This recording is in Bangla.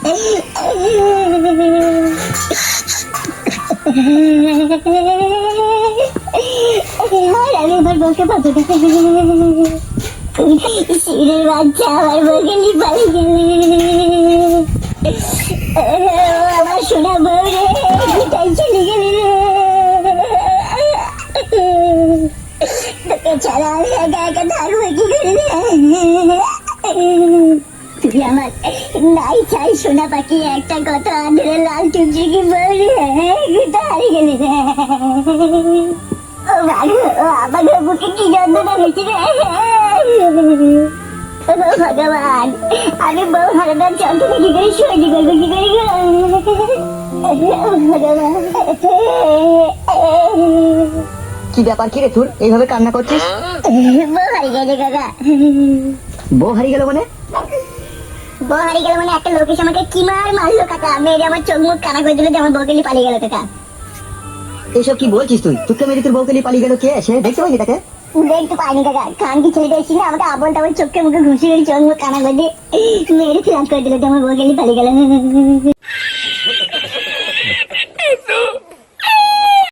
আমি আমার বউকে পাবো না। শিরের বাচ্চা আমার বউকে নিয়ে পালিয়ে গেলে। আমার সোনা বউ রে, কোথায় চলে গেলে রে? তোকে ছাড়া আমি একা একা থাকবো কি করে রে? তুই আমার নাই চাই সোনা পাখি একটা কত আদরে লাল টুকটুকি বউ রে, কোথায় হারিয়ে গেলি রে? ও ভালো, আমার বুকে কি যন্ত্রণা হয়েছে রে? ভগবান, আমি বউ হারানোর যন্ত্রণা কি করে সহ্য করবো কি করে গো? ভগবান, কি ব্যাপার, কি রে তোর এইভাবে কান্না করছিস? বউ হারিয়ে গেছে কাকা। বউ হারিয়ে গেল মানে? বউ হারিয়ে গেল মানে একটা লোক এসে আমাকে কি মারলো কাকা, মেরে আমার চোখ মুখ কানা করে দিল যে আমার বউকে নিয়ে পালিয়ে গেল কাকা। এসব কি বলছিস তুই? তোকে মেরে তোর বউকে নিয়ে পালিয়ে গেল কে? সে দেখতে পাইনি তাকে? দেখতে পাইনি কাকা, কান কি ছেলেটা এসে না আমাকে আবল টাবল চোখে মুখে ঘুষি চোখ মুখ কানা করে দিয়ে মেরে ফিরাজ করে দিল যে আমার বউকে নিয়ে পালিয়ে গেল।